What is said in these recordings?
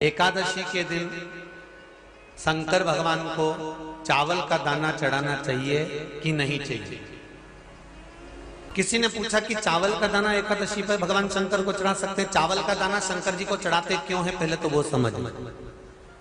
एकादशी के दिन शंकर भगवान को चावल का दाना चढ़ाना चाहिए कि नहीं चाहिए। किसी ने पूछा कि चावल का दाना एकादशी पर भगवान शंकर को चढ़ा सकते हैं, चावल का दाना शंकर जी को चढ़ाते क्यों है, पहले तो वो समझ लें।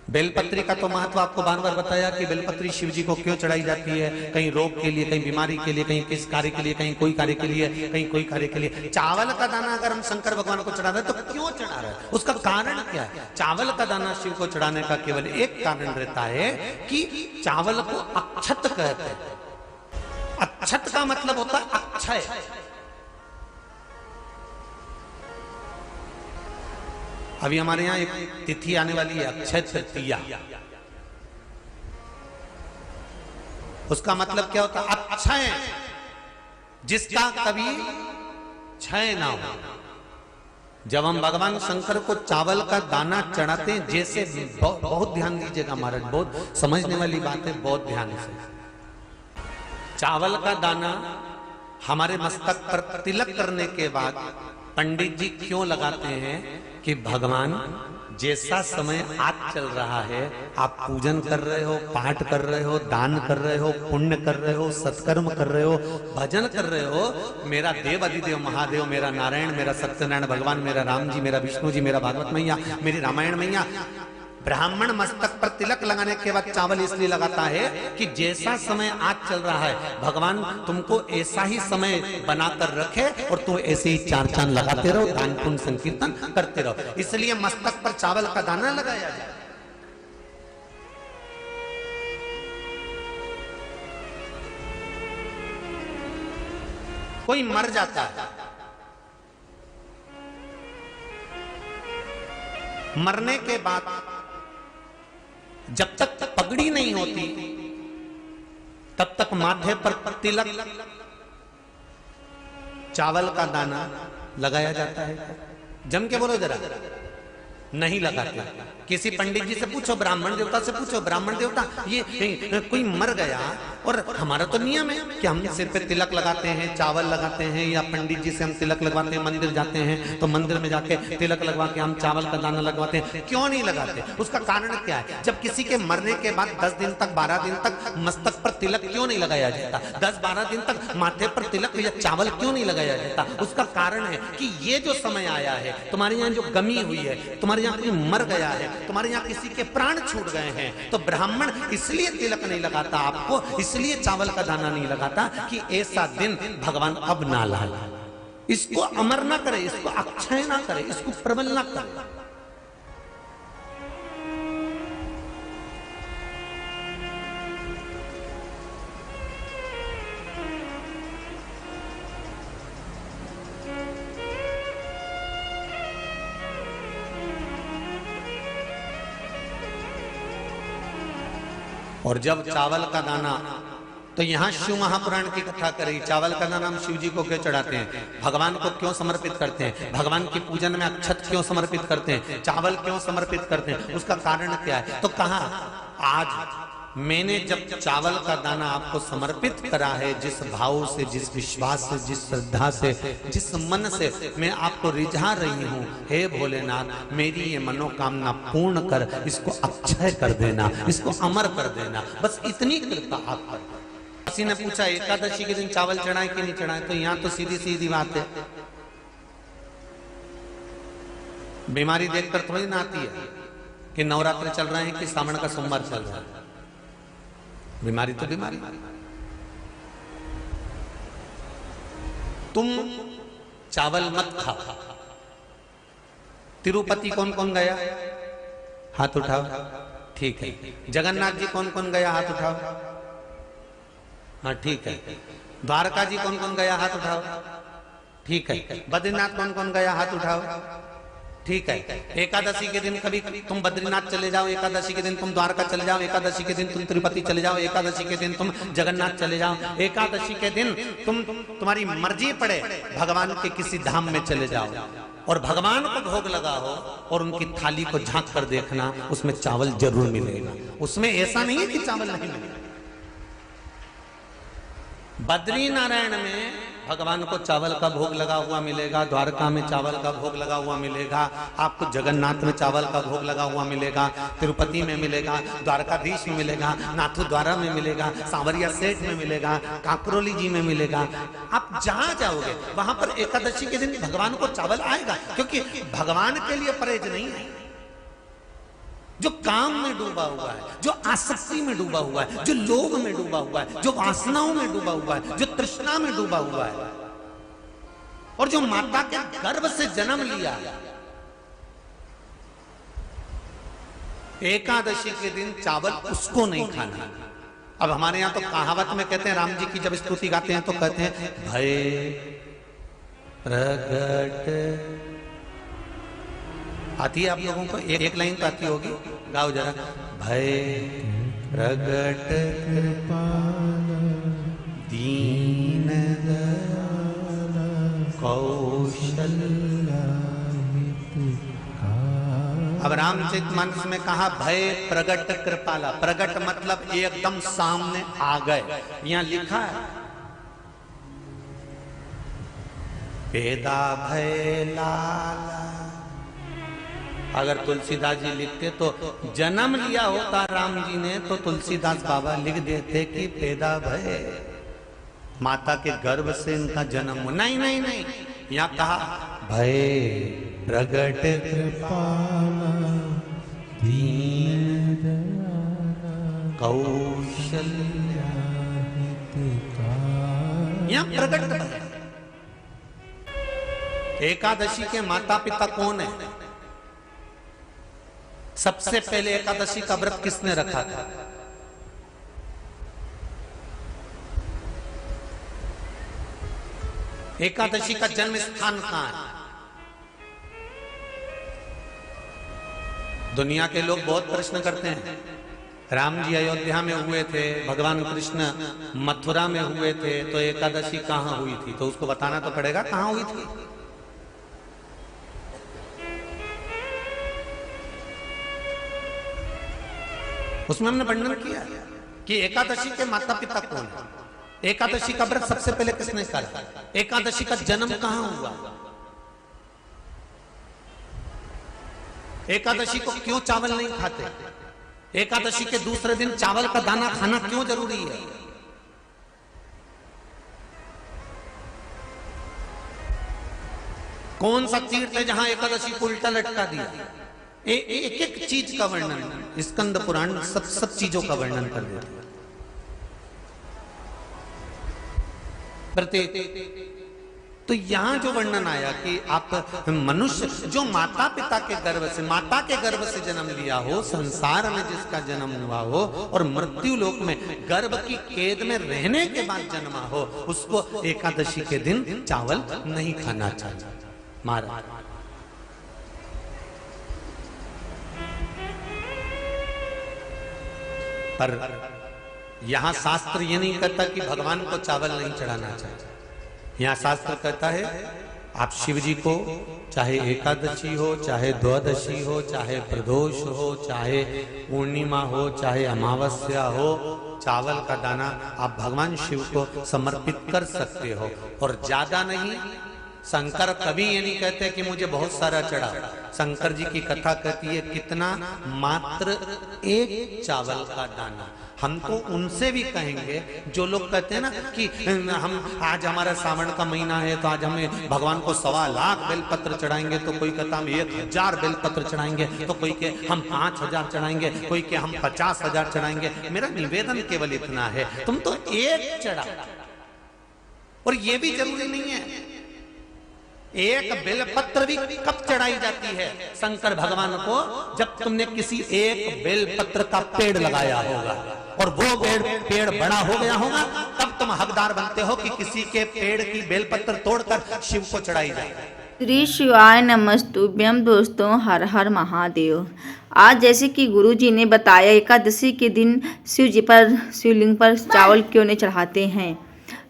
बेलपत्री का तो महत्व आपको बार बार बताया कि बेलपत्री शिव जी को क्यों चढ़ाई जाती है, कहीं रोग के लिए, कहीं बीमारी के लिए, कहीं किस कार्य के लिए, कहीं कोई कार्य के लिए, कहीं कोई कार्य के लिए। चावल का दाना अगर हम शंकर भगवान को चढ़ा रहे हैं तो क्यों चढ़ा रहे हैं, उसका कारण क्या है। चावल का दाना शिव को चढ़ाने का केवल एक कारण रहता है कि चावल को अक्षत कहते हैं। अक्षत का मतलब होता है अक्षय। अभी हमारे यहाँ एक तिथि आने वाली है, अक्षय तृतीया। उसका मतलब क्या होता है, अक्षय, जिसका कभी क्षय ना हो। जब हम भगवान शंकर को चावल का दाना चढ़ाते हैं, जैसे बहुत ध्यान दीजिएगा महाराज, बहुत समझने वाली बात है, बहुत ध्यान से। चावल का दाना हमारे मस्तक पर तिलक करने के बाद पंडित जी क्यों लगाते हैं कि भगवान जैसा समय आज चल रहा है, आप पूजन कर रहे हो, पाठ कर रहे हो, दान कर रहे हो, पुण्य कर रहे हो, सत्कर्म कर रहे हो, भजन कर रहे हो, मेरा देव अधिदेव महादेव, मेरा नारायण, मेरा सत्यनारायण भगवान, मेरा राम जी, मेरा विष्णु जी, मेरा भागवत मैया, मेरी रामायण मैया, ब्राह्मण मस्तक पर तिलक लगाने के बाद चावल इसलिए लगाता है कि जैसा समय आज चल रहा है, भगवान तुमको ऐसा ही समय बनाकर रखे और तुम ऐसे ही चार चांद लगाते रहो, दान पुण्य संकीर्तन करते रहो। इसलिए मस्तक पर चावल का दाना लगाया जाए। कोई मर जाता है, मरने के बाद जब तक पगड़ी नहीं होती तब तक माथे पर तिलक चावल का दाना लगाया जाता है। जम के बोलो जरा, नहीं लगाते। किसी पंडित जी से पूछो, ब्राह्मण देवता से पूछो, ब्राह्मण देवता ये कोई मर गया, और हमारा तो नियम है कि हम सिर पे तिलक लगाते हैं, चावल लगाते हैं, या पंडित जी से हम तिलक लगवाते हैं, मंदिर जाते हैं तो मंदिर में जाके तिलक लगवा के हम चावल का दाना लगवाते हैं। क्यों नहीं लगाते, उसका कारण क्या है। जब किसी के मरने के बाद 10 दिन तक, 12 दिन तक मस्तक पर तिलक क्यों नहीं लगाया जाता, 10-12 दिन तक माथे पर तिलक या चावल क्यों नहीं लगाया जाता, उसका कारण है कि ये जो समय आया है, तुम्हारे यहाँ जो गमी हुई है, तुम्हारे यहाँ कोई मर गया है, तुम्हारे यहाँ किसी के प्राण छूट गए हैं, तो ब्राह्मण इसलिए तिलक नहीं लगाता आपको, इसलिए चावल का दाना नहीं लगाता कि ऐसा दिन भगवान अब ना लाए, इसको अमर ना करे, इसको अक्षय ना करे, इसको प्रबल ना करे। और जब चावल का दाना, तो यहां शिव महापुराण की कथा करी, चावल का दाना हम शिव जी को क्यों चढ़ाते हैं, भगवान को क्यों समर्पित करते हैं, भगवान की पूजन में अक्षत क्यों समर्पित करते हैं, चावल क्यों समर्पित करते हैं, उसका कारण क्या है। तो कहा, आज मैंने जब चावल का दाना आपको समर्पित करा है, जिस भाव से, जिस विश्वास से, जिस श्रद्धा से, जिस मन से मैं आपको रिझा रही हूं, हे भोलेनाथ मेरी ये मनोकामना पूर्ण कर, इसको अक्षय कर देना, इसको अमर कर देना, बस इतनी कृपा आप कर। किसी ने पूछा एकादशी के दिन चावल चढ़ाए कि नहीं चढ़ाए, तो यहां तो सीधी सीधी बात है, बीमारी देखकर थोड़ी ना आती है कि नवरात्र चल रहे हैं कि सावन का सोमवार चल रहा है। बीमारी तो बीमारी। तुम चावल मत खाओ। तिरुपति कौन कौन गया, हाथ उठाओ, ठीक है। जगन्नाथ जी कौन कौन गया, हाथ उठाओ, हाँ ठीक है। द्वारका जी कौन कौन गया, हाथ उठाओ, ठीक है। बद्रीनाथ कौन कौन गया, हाथ उठाओ, ठीक है। एकादशी के दिन कभी तुम बद्रीनाथ चले जाओ, एकादशी के दिन तुम द्वारका चले जाओ, एकादशी के दिन तुम तिरुपति चले जाओ, एकादशी के दिन तुम जगन्नाथ चले जाओ, एकादशी के दिन तुम्हारी मर्जी पड़े भगवान के किसी धाम में चले जाओ और भगवान को भोग लगाओ और उनकी थाली को झांक कर देखना, उसमें चावल जरूर मिलेगा। उसमें ऐसा नहीं है कि चावल नहीं मिलेगा। बद्री नारायण में भगवान को चावल का भोग लगा हुआ मिलेगा, द्वारका में चावल का भोग लगा हुआ मिलेगा, आपको जगन्नाथ में चावल का भोग लगा हुआ मिलेगा, तिरुपति में मिलेगा, द्वारकाधीश में मिलेगा, नाथू द्वारा में मिलेगा, सांवरिया सेठ में मिलेगा, काकरोली जी में मिलेगा। आप जहां जाओगे वहां पर एकादशी के दिन भगवान को चावल आएगा, क्योंकि भगवान के लिए परहेज नहीं है। जो काम में डूबा हुआ है, जो आसक्ति में डूबा हुआ है, जो लोभ में डूबा हुआ है, जो वासनाओं में डूबा हुआ है, जो तृष्णा में डूबा हुआ है, और जो माता के गर्भ से जन्म लिया, एकादशी के दिन चावल उसको नहीं खाना। अब हमारे यहां तो कहावत में कहते हैं, राम जी की जब स्तुति गाते हैं तो कहते हैं भय प्रगट। आती है आप लोगों को? एक लाइन तो आती होगी, गाओ जरा। भय प्रगट दीन कौशल। अब रामचरितमानस में कहा भय प्रगट कृपाला। प्रगट मतलब एकदम सामने आ गए। यहां लिखा है पेदा भय लाला। अगर तुलसीदास जी लिखते तो जन्म लिया होता राम जी ने तो तुलसीदास बाबा लिख देते कि पैदा भय, माता के गर्भ से इनका जन्म। नहीं नहीं नहीं, यहाँ कहा भय प्रगट कृपाला दीन कौशल्या। यहाँ प्रगट भय। एकादशी के माता पिता कौन है? सबसे पहले एकादशी का व्रत किसने रखा था? एकादशी का जन्म स्थान कहां है? दुनिया के लोग बहुत प्रश्न करते हैं, राम जी अयोध्या में हुए थे, भगवान कृष्ण मथुरा में हुए थे, तो एकादशी कहां हुई थी? तो उसको बताना तो पड़ेगा कहां हुई थी। उसमें हमने वर्णन किया कि एकादशी के माता पिता कौन है, एकादशी का व्रत सबसे पहले किसने करा, एकादशी का जन्म कहां हुआ, एकादशी को क्यों चावल नहीं खाते, एकादशी के दूसरे दिन चावल का दाना खाना क्यों जरूरी है। कौन सा तीर्थ है जहां एकादशी को उल्टा लटका दिया। एक एक चीज का वर्णन स्कंद पुराण सब चीजों का वर्णन कर देते हैं। तो यहां जो वर्णन आया कि आप मनुष्य जो माता पिता के गर्भ से, माता के गर्भ से जन्म लिया हो, संसार में जिसका जन्म हुआ हो और मृत्यु लोक में गर्भ की कैद में रहने के बाद जन्मा हो, उसको एकादशी के दिन चावल नहीं खाना चाहिए। महाराज पर यहां शास्त्र ये नहीं कहता कि भगवान को चावल नहीं चढ़ाना चाहिए। यहां शास्त्र कहता है आप शिव जी को चाहे एकादशी हो, चाहे द्वादशी हो, चाहे प्रदोष हो, चाहे पूर्णिमा हो, चाहे अमावस्या हो, चावल का दाना आप भगवान शिव को समर्पित कर सकते हो। और ज्यादा नहीं, शंकर कभी ये नहीं कहते कि मुझे बहुत सारा चढ़ा। शंकर जी की कथा कहती है कितना, मात्र एक चावल का दाना। हम तो उनसे भी कहेंगे जो लोग कहते हैं ना कि हम आज हमारा सावन का महीना है तो आज हमें भगवान को 1.25 लाख बेलपत्र चढ़ाएंगे, तो कोई कहता हम 1000 बेलपत्र चढ़ाएंगे, तो कोई के हम 5000 चढ़ाएंगे, कोई के हम 50,000 चढ़ाएंगे। मेरा निवेदन केवल इतना है, तुम तो एक चढ़ा। और ये भी जरूरी नहीं है, एक बेलपत्र भी कब चढ़ाई जाती है शंकर भगवान को, जब तुमने किसी एक बेलपत्र का पेड़ लगाया होगा और वो पेड़ बड़ा हो गया होगा, तब तुम हकदार बनते हो कि किसी के पेड़ की बेलपत्र तोड़कर शिव को चढ़ाई जाए। श्री शिवाय नमस्तुभ्यम। दोस्तों, हर हर महादेव। आज जैसे कि गुरु जी ने बताया एकादशी के दिन शिव जी पर, शिवलिंग पर चावल क्यों नहीं चढ़ाते हैं,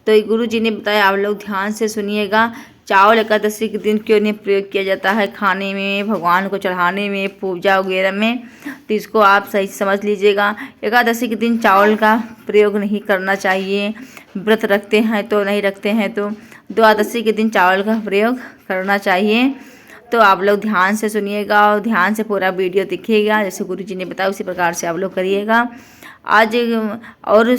तो गुरु जी ने बताया, आप लोग ध्यान से सुनिएगा। चावल एकादशी के दिन क्यों नहीं प्रयोग किया जाता है खाने में, भगवान को चढ़ाने में, पूजा वगैरह में, तो इसको आप सही समझ लीजिएगा। एकादशी के दिन चावल का प्रयोग नहीं करना चाहिए। व्रत रखते हैं तो, नहीं रखते हैं तो द्वादशी के दिन चावल का प्रयोग करना चाहिए। तो आप लोग ध्यान से सुनिएगा और ध्यान से पूरा वीडियो देखिएगा, जैसे गुरुजी ने बताया उसी प्रकार से आप लोग करिएगा आज। और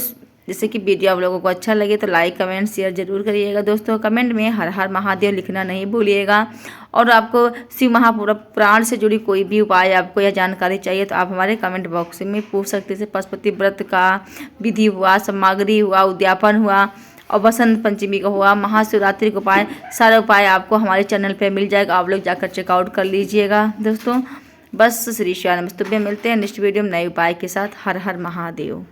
जैसे कि वीडियो आप लोगों को अच्छा लगे तो लाइक कमेंट शेयर जरूर करिएगा दोस्तों। कमेंट में हर हर महादेव लिखना नहीं भूलिएगा। और आपको शिव महापुराण से जुड़ी कोई भी उपाय आपको या जानकारी चाहिए तो आप हमारे कमेंट बॉक्स में पूछ सकते हैं। पशुपति व्रत का विधि हुआ, सामग्री हुआ, उद्यापन हुआ और बसंत पंचमी का हुआ, महाशिवरात्रि का उपाय, सारे उपाय आपको हमारे चैनल पे मिल जाएगा। आप लोग जाकर चेकआउट कर लीजिएगा दोस्तों। बस श्री श्याम नमस्तुभ्यं। मिलते हैं नेक्स्ट वीडियो में नए उपाय के साथ। हर हर महादेव।